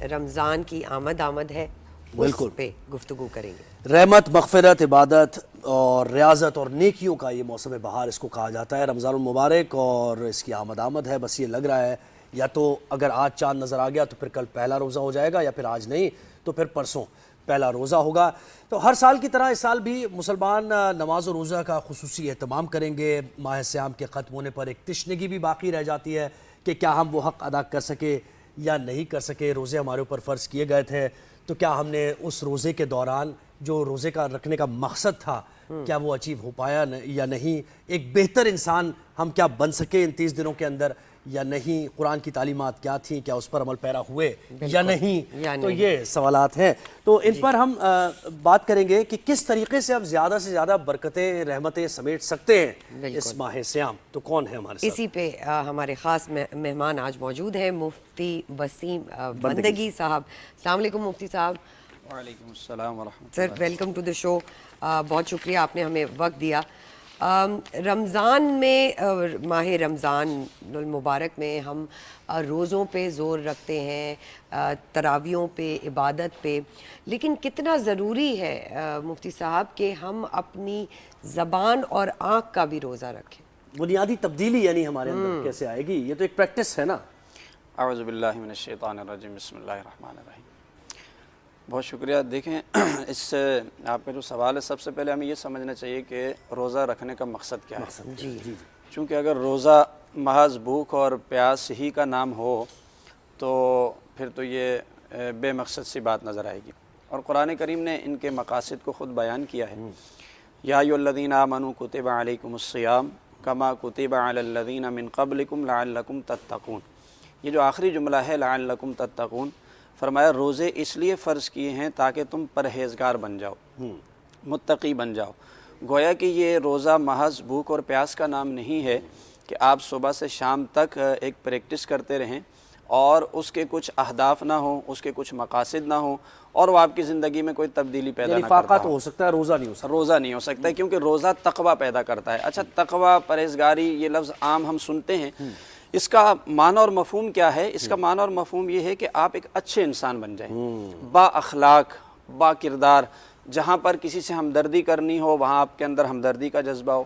رمضان کی آمد ہے، اس پہ گفتگو کریں گے۔ رحمت، مغفرت، عبادت اور ریاضت اور نیکیوں کا یہ موسم بہار اس کو کہا جاتا ہے، رمضان المبارک، اور اس کی آمد ہے۔ بس یہ لگ رہا ہے یا تو اگر آج چاند نظر آ گیا تو پھر کل پہلا روزہ ہو جائے گا، یا پھر آج نہیں تو پھر پرسوں پہلا روزہ ہوگا۔ تو ہر سال کی طرح اس سال بھی مسلمان نماز و روزہ کا خصوصی اہتمام کریں گے۔ ماہ صیام کے ختم ہونے پر ایک تشنگی بھی باقی رہ جاتی ہے کہ کیا ہم وہ حق ادا کر سکے یا نہیں کر سکے۔ روزے ہمارے اوپر فرض کیے گئے تھے، تو کیا ہم نے اس روزے کے دوران جو روزے کا رکھنے کا مقصد تھا کیا وہ اچیو ہو پایا یا نہیں؟ ایک بہتر انسان ہم کیا بن سکے ان 30 دنوں کے اندر یا نہیں؟ قرآن کی تعلیمات کیا تھیں، کیا اس پر عمل پیرا ہوئے یا نہیں؟ تو یہ سوالات ہیں، تو ان پر ہم بات کریں گے کہ کس طریقے سے ہم زیادہ سے زیادہ برکتیں، رحمتیں سمیٹ سکتے ہیں اس ماہ صیام۔ تو کون ہے ہمارے ساتھ؟ اسی پہ ہمارے خاص مہمان آج موجود ہیں، مفتی وسیم بندگی صاحب۔ السلام علیکم مفتی صاحب۔ وعلیکم السلام ورحمۃ سر ویلکم ٹو دی شو، بہت شکریہ آپ نے ہمیں وقت دیا۔ رمضان میں، ماہ رمضان المبارک میں ہم روزوں پہ زور رکھتے ہیں، تراویحوں پہ، عبادت پہ، لیکن کتنا ضروری ہے مفتی صاحب کہ ہم اپنی زبان اور آنکھ کا بھی روزہ رکھیں؟ بنیادی تبدیلی یعنی ہمارے اندر کیسے آئے گی؟ یہ تو ایک پریکٹس ہے نا۔ اعوذ باللہ من الشیطان الرجیم، بسم اللہ الرحمن الرحیم۔ بہت شکریہ۔ دیکھیں، اس سے آپ کا جو سوال ہے، سب سے پہلے ہمیں یہ سمجھنا چاہیے کہ روزہ رکھنے کا مقصد کیا ہے۔ جی، چونکہ اگر روزہ محض بھوک اور پیاس ہی کا نام ہو تو پھر تو یہ بے مقصد سی بات نظر آئے گی، اور قرآن کریم نے ان کے مقاصد کو خود بیان کیا ہے۔ یا ایھا الذین آمنوا کتب علیکم الصیام کما کتب علی الذین من قبلکم لعلکم تتقون۔ یہ جو آخری جملہ ہے لعلکم تتقون، فرمایا روزے اس لیے فرض کیے ہیں تاکہ تم پرہیزگار بن جاؤ، متقی بن جاؤ۔ گویا کہ یہ روزہ محض بھوک اور پیاس کا نام نہیں ہے کہ آپ صبح سے شام تک ایک پریکٹس کرتے رہیں اور اس کے کچھ اہداف نہ ہوں، اس کے کچھ مقاصد نہ ہوں، اور وہ آپ کی زندگی میں کوئی تبدیلی پیدا نہ کرتا تو ہو سکتا ہے، روزہ نہیں ہو سکتا۔ روزہ نہیں ہو سکتا ہے، کیونکہ روزہ تقویٰ پیدا کرتا ہے۔ اچھا، تقویٰ، پرہیزگاری، یہ لفظ عام ہم سنتے ہیں، اس کا معنی اور مفہوم کیا ہے؟ اس کا معنی اور مفہوم یہ ہے کہ آپ ایک اچھے انسان بن جائیں، با اخلاق، با کردار۔ جہاں پر کسی سے ہمدردی کرنی ہو وہاں آپ کے اندر ہمدردی کا جذبہ ہو،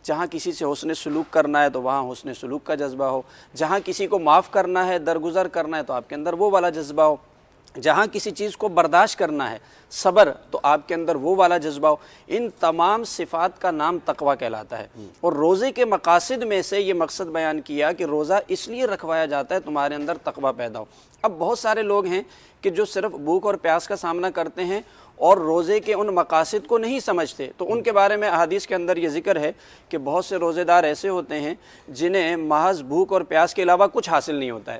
جہاں کسی سے حسن سلوک کرنا ہے تو وہاں حسن سلوک کا جذبہ ہو، جہاں کسی کو معاف کرنا ہے، درگزر کرنا ہے تو آپ کے اندر وہ والا جذبہ ہو، جہاں کسی چیز کو برداشت کرنا ہے، صبر، تو آپ کے اندر وہ والا جذبہ ہو۔ ان تمام صفات کا نام تقویٰ کہلاتا ہے۔ اور روزے کے مقاصد میں سے یہ مقصد بیان کیا کہ روزہ اس لیے رکھوایا جاتا ہے تمہارے اندر تقویٰ پیدا ہو۔ اب بہت سارے لوگ ہیں کہ جو صرف بھوک اور پیاس کا سامنا کرتے ہیں اور روزے کے ان مقاصد کو نہیں سمجھتے، تو ان کے بارے میں احادیث کے اندر یہ ذکر ہے کہ بہت سے روزے دار ایسے ہوتے ہیں جنہیں محض بھوک اور پیاس کے علاوہ کچھ حاصل نہیں ہوتا ہے،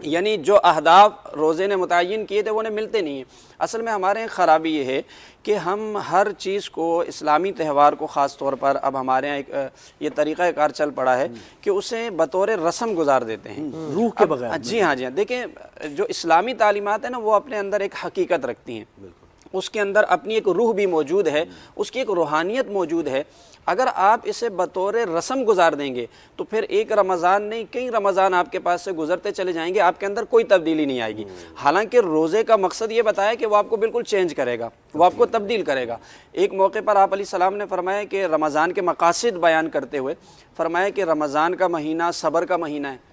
یعنی جو اہداف روزے نے متعین کیے تھے وہ انہیں ملتے نہیں ہیں۔ اصل میں ہمارے یہاں خرابی یہ ہے کہ ہم ہر چیز کو، اسلامی تہوار کو خاص طور پر، اب ہمارے یہاں ایک یہ طریقہ کار چل پڑا ہے کہ اسے بطور رسم گزار دیتے ہیں، روح کے بغیر۔ جی ہاں، جی ہاں۔ دیکھیں، جو اسلامی تعلیمات ہیں نا، وہ اپنے اندر ایک حقیقت رکھتی ہیں، اس کے اندر اپنی ایک روح بھی موجود ہے، اس کی ایک روحانیت موجود ہے۔ اگر آپ اسے بطور رسم گزار دیں گے تو پھر ایک رمضان نہیں، کئی رمضان آپ کے پاس سے گزرتے چلے جائیں گے، آپ کے اندر کوئی تبدیلی نہیں آئے گی۔ حالانکہ روزے کا مقصد یہ بتایا کہ وہ آپ کو بالکل چینج کرے گا، وہ آپ کو تبدیل کرے گا۔ ایک موقع پر آپ علیہ السلام نے فرمایا کہ رمضان کے مقاصد بیان کرتے ہوئے فرمایا کہ رمضان کا مہینہ صبر کا مہینہ ہے۔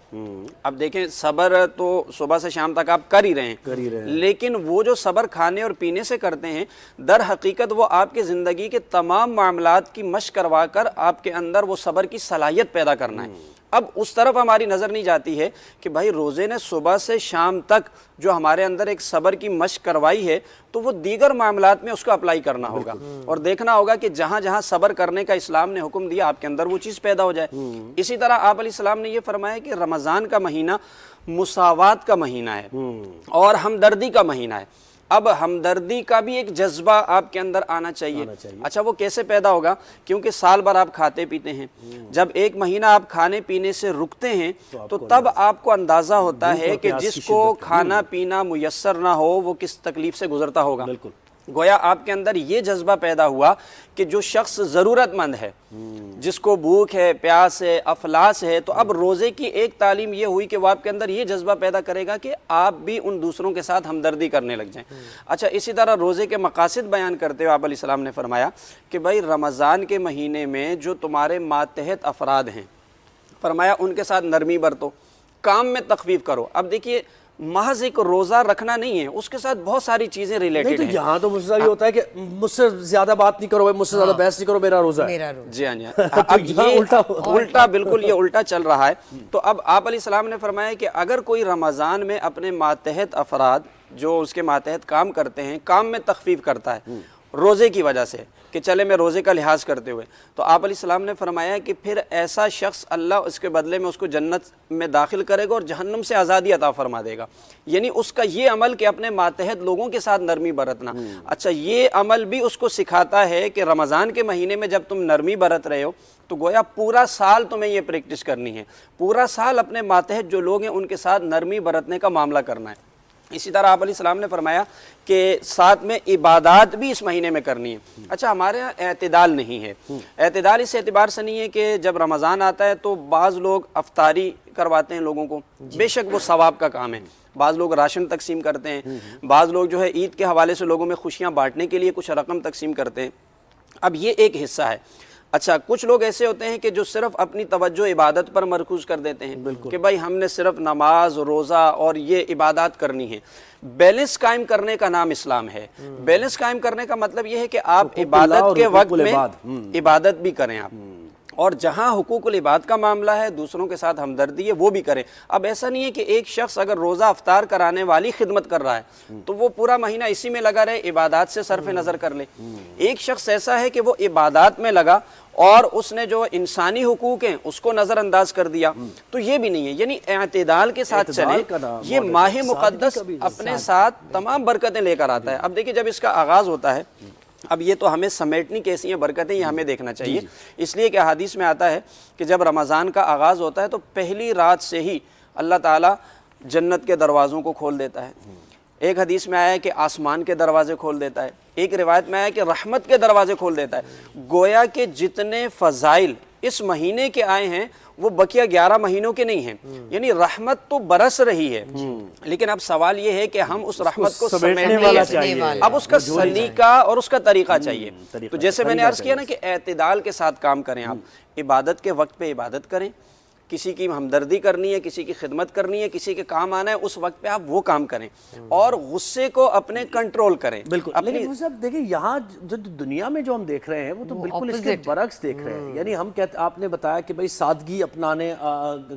اب دیکھیں، صبر تو صبح سے شام تک آپ کر ہی رہے ہیں، لیکن وہ جو صبر کھانے اور پینے سے کرتے ہیں، در حقیقت وہ آپ کی زندگی کے تمام معاملات کی مشق کروا کر آپ کے اندر وہ صبر کی صلاحیت پیدا کرنا ہے۔ اب اس طرف ہماری نظر نہیں جاتی ہے کہ بھائی روزے نے صبح سے شام تک جو ہمارے اندر ایک صبر کی مشق کروائی ہے تو وہ دیگر معاملات میں اس کو اپلائی کرنا ہوگا، اور دیکھنا ہوگا کہ جہاں جہاں صبر کرنے کا اسلام نے حکم دیا آپ کے اندر وہ چیز پیدا ہو جائے۔ اسی طرح آپ علیہ السلام نے یہ فرمایا کہ رمضان کا مہینہ مساوات کا مہینہ ہے اور ہمدردی کا مہینہ ہے۔ اب ہمدردی کا بھی ایک جذبہ آپ کے اندر آنا چاہیے۔ اچھا، وہ کیسے پیدا ہوگا؟ کیونکہ سال بھر آپ کھاتے پیتے ہیں، جب ایک مہینہ آپ کھانے پینے سے رکتے ہیں تو تب آپ کو اندازہ ہوتا ہے کہ جس کو کھانا پینا میسر نہ ہو وہ کس تکلیف سے گزرتا ہوگا۔ گویا آپ کے اندر یہ جذبہ پیدا ہوا کہ جو شخص ضرورت مند ہے، جس کو بھوک ہے، پیاس ہے، افلاس ہے، تو اب روزے کی ایک تعلیم یہ ہوئی کہ وہ آپ کے اندر یہ جذبہ پیدا کرے گا کہ آپ بھی ان دوسروں کے ساتھ ہمدردی کرنے لگ جائیں۔ اچھا، اسی طرح روزے کے مقاصد بیان کرتے ہوئے آپ علیہ السلام نے فرمایا کہ بھائی رمضان کے مہینے میں جو تمہارے ماتحت افراد ہیں، فرمایا ان کے ساتھ نرمی برتو، کام میں تخفیف کرو۔ اب دیکھیے، محض ایک روزہ رکھنا نہیں ہے، اس کے ساتھ بہت ساری چیزیں نہیں ریلیٹڈ تو ہیں۔ یہاں تو مجھ سے یہ ہوتا ہے کہ مجھ سے زیادہ بات نہیں کرو، مجھ سے زیادہ بحث نہیں کرو، میرا روزہ ہے۔ میرا روزہ جی ہاں جی ہاں، اب یہ الٹا، بالکل یہ الٹا چل رہا ہے۔ تو اب آپ علیہ السلام نے فرمایا کہ اگر کوئی رمضان میں اپنے ماتحت افراد جو اس کے ماتحت کام کرتے ہیں، کام میں تخفیف کرتا ہے روزے کی وجہ سے، کہ چلے میں روزے کا لحاظ کرتے ہوئے، تو آپ علیہ السلام نے فرمایا کہ پھر ایسا شخص اللہ اس کے بدلے میں اس کو جنت میں داخل کرے گا اور جہنم سے آزادی عطا فرما دے گا۔ یعنی اس کا یہ عمل کہ اپنے ماتحت لوگوں کے ساتھ نرمی برتنا، اچھا یہ عمل بھی اس کو سکھاتا ہے کہ رمضان کے مہینے میں جب تم نرمی برت رہے ہو تو گویا پورا سال تمہیں یہ پریکٹس کرنی ہے، پورا سال اپنے ماتحت جو لوگ ہیں ان کے ساتھ نرمی برتنے کا معاملہ کرنا ہے۔ اسی طرح آپ علیہ السلام نے فرمایا کہ ساتھ میں عبادات بھی اس مہینے میں کرنی ہے۔ اچھا، ہمارے یہاں اعتدال نہیں ہے۔ اعتدال اس اعتبار سے نہیں ہے کہ جب رمضان آتا ہے تو بعض لوگ افطاری کرواتے ہیں لوگوں کو، بے شک وہ ثواب کا کام ہے، بعض لوگ راشن تقسیم کرتے ہیں، بعض لوگ جو ہے عید کے حوالے سے لوگوں میں خوشیاں بانٹنے کے لیے کچھ رقم تقسیم کرتے ہیں۔ اب یہ ایک حصہ ہے۔ اچھا، کچھ لوگ ایسے ہوتے ہیں کہ جو صرف اپنی توجہ عبادت پر مرکوز کر دیتے ہیں کہ بھائی ہم نے صرف نماز، روزہ اور یہ عبادات کرنی ہے۔ بیلنس قائم کرنے کا نام اسلام ہے۔ بیلنس قائم کرنے کا مطلب یہ ہے کہ آپ عبادت کے وقت میں عبادت بھی کریں آپ، اور جہاں حقوق العباد کا معاملہ ہے، دوسروں کے ساتھ ہمدردی ہے، وہ بھی کریں۔ اب ایسا نہیں ہے کہ ایک شخص اگر روزہ افطار کرانے والی خدمت کر رہا ہے تو وہ پورا مہینہ اسی میں لگا رہے، عبادات سے صرف نظر کر لے۔ ایک شخص ایسا ہے کہ وہ عبادات میں لگا اور اس نے جو انسانی حقوق ہیں اس کو نظر انداز کر دیا، تو یہ بھی نہیں ہے۔ یعنی اعتدال کے ساتھ چلیں۔ یہ ماہ مقدس اپنے ساتھ تمام برکتیں لے کر آتا ہے۔ اب دیکھیں، جب اس کا آغاز ہوتا ہے، اب یہ تو ہمیں سمیٹنی کیسی ہیں برکتیں، یہ ہمیں دیکھنا چاہیے، اس لیے کہ حدیث میں آتا ہے کہ جب رمضان کا آغاز ہوتا ہے تو پہلی رات سے ہی اللہ تعالیٰ جنت کے دروازوں کو کھول دیتا ہے۔ ایک حدیث میں آیا ہے کہ آسمان کے دروازے کھول دیتا ہے، ایک روایت میں آیا ہے کہ رحمت کے دروازے کھول دیتا ہے۔ گویا کہ جتنے فضائل اس مہینے کے آئے ہیں وہ بقیہ 11 مہینوں کے نہیں ہیں، یعنی رحمت تو برس رہی ہے، لیکن اب سوال یہ ہے کہ ہم اس رحمت کو سمیٹنے والا چاہیے، اب اس کا سلیقہ اور اس کا طریقہ چاہیے۔ تو جیسے میں نے عرض کیا نا کہ اعتدال کے ساتھ کام کریں، آپ عبادت کے وقت پہ عبادت کریں، کسی کی ہمدردی کرنی ہے، کسی کی خدمت کرنی ہے، کسی کے کام آنا ہے، اس وقت پہ آپ وہ کام کریں، اور غصے کو اپنے کنٹرول کریں۔ بالکل، لیکن صاحب دیکھیں یہاں جو دنیا میں جو ہم دیکھ رہے ہیں وہ تو بالکل اس کے برعکس دیکھ رہے ہیں۔ یعنی ہم کہتے، آپ نے بتایا کہ بھائی سادگی اپنانے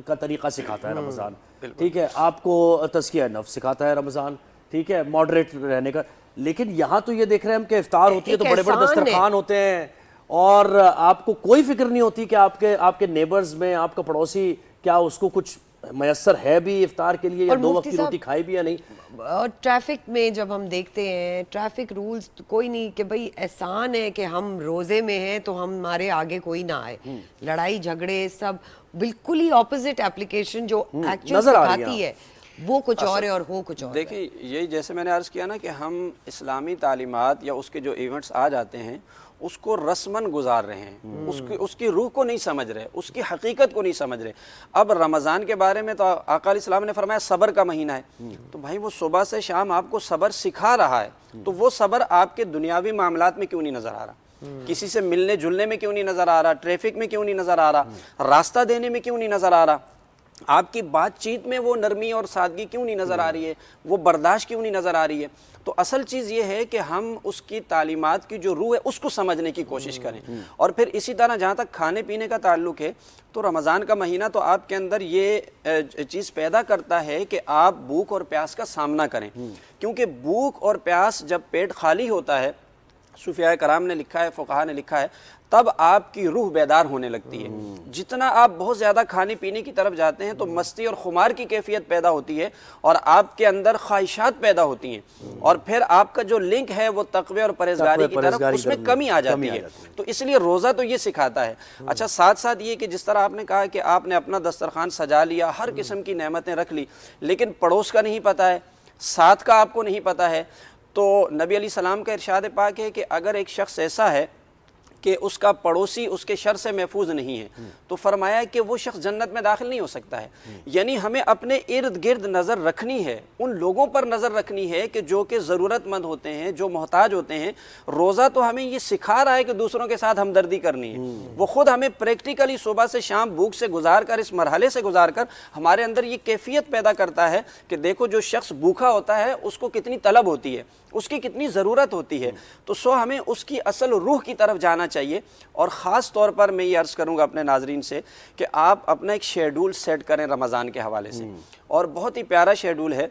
کا طریقہ سکھاتا ہے رمضان، ٹھیک ہے، آپ کو تزکیہ نفس سکھاتا ہے رمضان، ٹھیک ہے، ماڈریٹ رہنے کا۔ لیکن یہاں تو یہ دیکھ رہے ہیں ہم کہ افطار ہوتی ہے تو بڑے بڑے دسترخوان ہوتے ہیں، اور آپ کو کوئی فکر نہیں ہوتی کہ آپ کے نیبرز میں آپ کا پڑوسی کیا اس کو کچھ میسر ہے بھی افطار کے لیے، یا 2 وقت کی روٹی کھائی بھی یا نہیں۔ اور ٹریفک میں جب ہم دیکھتے ہیں ٹریفک رولز کوئی نہیں کہ بھئی احسان ہے کہ ہم روزے میں ہیں تو ہمارے آگے کوئی نہ آئے، لڑائی جھگڑے سب بالکل ہی اپوزٹ اپلیکیشن جو ایکچوئل سکھاتی ہے وہ کچھ اور ہے اور ہو کچھ اور۔ دیکھیں، یہی جیسے میں نے عرض کیا نا کہ ہم اسلامی تعلیمات یا اس کے جو ایونٹس آ جاتے ہیں اس کو رسماً گزار رہے ہیں، اس کی روح کو نہیں سمجھ رہے، اس کی حقیقت کو نہیں سمجھ رہے۔ اب رمضان کے بارے میں تو آقا علیہ السلام نے فرمایا صبر کا مہینہ ہے، تو بھائی وہ صبح سے شام آپ کو صبر سکھا رہا ہے، تو وہ صبر آپ کے دنیاوی معاملات میں کیوں نہیں نظر آ رہا؟ کسی سے ملنے جلنے میں کیوں نہیں نظر آ رہا؟ ٹریفک میں کیوں نہیں نظر آ رہا؟ راستہ دینے میں کیوں نہیں نظر آ رہا؟ آپ کی بات چیت میں وہ نرمی اور سادگی کیوں نہیں نظر آ رہی ہے؟ وہ برداشت کیوں نہیں نظر آ رہی ہے؟ تو اصل چیز یہ ہے کہ ہم اس کی تعلیمات کی جو روح ہے اس کو سمجھنے کی کوشش کریں۔ اور پھر اسی طرح جہاں تک کھانے پینے کا تعلق ہے تو رمضان کا مہینہ تو آپ کے اندر یہ چیز پیدا کرتا ہے کہ آپ بھوک اور پیاس کا سامنا کریں، کیونکہ بھوک اور پیاس جب پیٹ خالی ہوتا ہے، صوفیاء کرام نے لکھا ہے، فقہاء نے لکھا ہے، تب آپ کی روح بیدار ہونے لگتی ہے۔ جتنا آپ بہت زیادہ کھانے پینے کی طرف جاتے ہیں تو مستی اور خمار کی کیفیت پیدا ہوتی ہے اور آپ کے اندر خواہشات پیدا ہوتی ہیں، اور پھر آپ کا جو لنک ہے وہ تقوی اور پرہیزگاری کی طرف اس میں کمی آ جاتی ہے۔ تو اس لیے روزہ تو یہ سکھاتا ہے۔ اچھا، ساتھ ساتھ یہ کہ جس طرح آپ نے کہا کہ آپ نے اپنا دسترخوان سجا لیا، ہر قسم کی نعمتیں رکھ لی، لیکن پڑوس کا نہیں پتہ ہے، ساتھ کا آپ کو نہیں پتہ ہے، تو نبی علیہ السلام کا ارشاد پاک ہے کہ اگر ایک شخص ایسا ہے کہ اس کا پڑوسی اس کے شر سے محفوظ نہیں ہے تو فرمایا کہ وہ شخص جنت میں داخل نہیں ہو سکتا ہے. یعنی ہمیں اپنے ارد گرد نظر رکھنی ہے, ان لوگوں پر نظر رکھنی ہے کہ جو کہ ضرورت مند ہوتے ہیں, جو محتاج ہوتے ہیں. روزہ تو ہمیں یہ سکھا رہا ہے کہ دوسروں کے ساتھ ہمدردی کرنی ہے, وہ خود ہمیں پریکٹیکلی صبح سے شام بھوک سے گزار کر, اس مرحلے سے گزار کر ہمارے اندر یہ کیفیت پیدا کرتا ہے کہ دیکھو جو شخص بھوکا ہوتا ہے اس کو کتنی طلب ہوتی ہے, اس کی کتنی ضرورت ہوتی ہے. تو ہمیں اس کی اصل روح کی طرف جانا چاہیے. اور خاص طور پر میں یہ عرض کروں گا اپنے ناظرین سے کہ آپ اپنا ایک شیڈول سیٹ کریں رمضان کے حوالے سے, اور بہت ہی پیارا شیڈول ہے,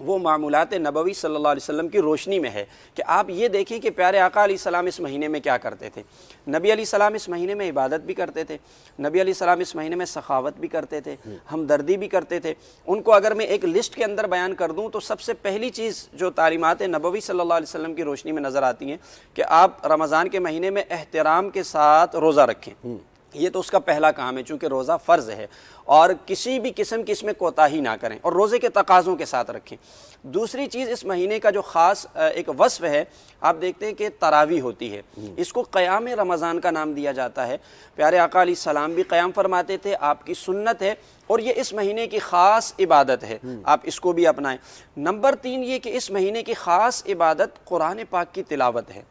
وہ معمولات نبوی صلی اللہ علیہ وسلم کی روشنی میں ہے کہ آپ یہ دیکھیں کہ پیارے آقا علیہ السلام اس مہینے میں کیا کرتے تھے. نبی علیہ السلام اس مہینے میں عبادت بھی کرتے تھے, نبی علیہ السلام اس مہینے میں سخاوت بھی کرتے تھے, ہمدردی بھی کرتے تھے. ان کو اگر میں ایک لسٹ کے اندر بیان کر دوں تو سب سے پہلی چیز جو تعلیمات نبوی صلی اللہ علیہ وسلم کی روشنی میں نظر آتی ہیں کہ آپ رمضان کے مہینے میں احترام کے ساتھ روزہ رکھیں. یہ تو اس کا پہلا کام ہے, چونکہ روزہ فرض ہے, اور کسی بھی قسم کی اس میں کوتاہی نہ کریں اور روزے کے تقاضوں کے ساتھ رکھیں. دوسری چیز, اس مہینے کا جو خاص ایک وصف ہے, آپ دیکھتے ہیں کہ تراویح ہوتی ہے, اس کو قیام رمضان کا نام دیا جاتا ہے. پیارے آقا علیہ السلام بھی قیام فرماتے تھے, آپ کی سنت ہے, اور یہ اس مہینے کی خاص عبادت ہے, آپ اس کو بھی اپنائیں. نمبر 3 یہ کہ اس مہینے کی خاص عبادت قرآن پاک کی تلاوت ہے.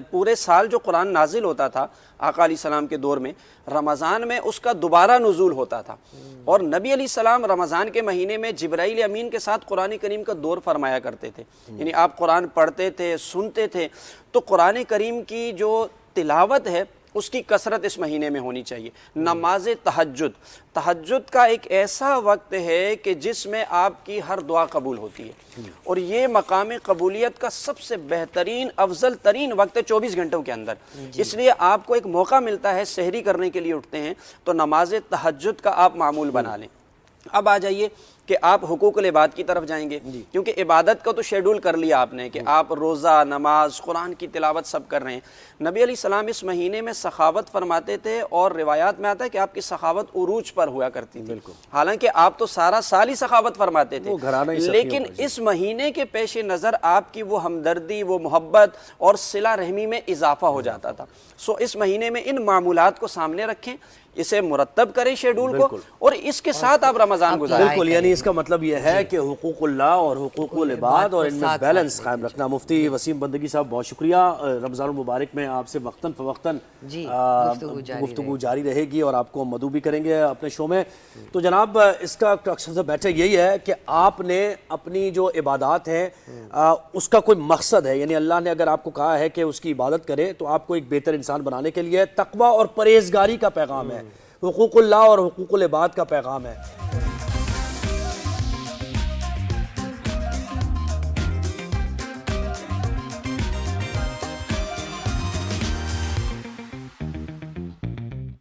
پورے سال جو قرآن نازل ہوتا تھا آقا علیہ السلام کے دور میں, رمضان میں اس کا دوبارہ نزول ہوتا تھا, اور نبی علیہ السلام رمضان کے مہینے میں جبرائیل امین کے ساتھ قرآن کریم کا دور فرمایا کرتے تھے. یعنی آپ قرآن پڑھتے تھے, سنتے تھے. تو قرآن کریم کی جو تلاوت ہے اس کی کثرت اس مہینے میں ہونی چاہیے. نماز تہجد, تہجد کا ایک ایسا وقت ہے کہ جس میں آپ کی ہر دعا قبول ہوتی ہے, اور یہ مقام قبولیت کا سب سے بہترین افضل ترین وقت ہے 24 گھنٹوں کے اندر. اس لیے آپ کو ایک موقع ملتا ہے, سحری کرنے کے لیے اٹھتے ہیں تو نماز تہجد کا آپ معمول بنا لیں. اب آ جائیے کہ آپ حقوق العباد کی طرف جائیں گے, کیونکہ عبادت کا تو شیڈول کر لیا آپ نے کہ آپ روزہ, نماز, قرآن کی تلاوت سب کر رہے ہیں. نبی علیہ السلام اس مہینے میں سخاوت فرماتے تھے, اور روایات میں آتا ہے کہ آپ کی سخاوت عروج پر ہوا کرتی تھی. حالانکہ آپ تو سارا سال ہی سخاوت فرماتے تھے, لیکن اس مہینے کے پیش نظر آپ کی وہ ہمدردی, وہ محبت اور صلہ رحمی میں اضافہ ہو جاتا تھا. اس مہینے میں ان معمولات کو سامنے رکھیں, اسے مرتب کریں شیڈول کو, اور اس کے ساتھ آپ رمضان گزاریں. بالکل, یعنی اس کا مطلب یہ ہے کہ حقوق اللہ اور حقوق العباد اور ان میں بیلنس قائم رکھنا. مفتی وسیم بندگی صاحب بہت شکریہ. رمضان المبارک میں آپ سے وقتاً فوقتاً گفتگو جاری رہے گی, اور آپ کو مدعو بھی کریں گے اپنے شو میں. تو جناب, اس کا اکثر بیٹھے یہی ہے کہ آپ نے اپنی جو عبادات ہیں اس کا کوئی مقصد ہے, یعنی اللہ نے اگر آپ کو کہا ہے کہ اس کی عبادت کرے تو آپ کو ایک بہتر انسان بنانے کے لیے تقوی اور پرہیزگاری کا پیغام ہے, حقوق اللہ اور حقوق العباد کا پیغام ہے.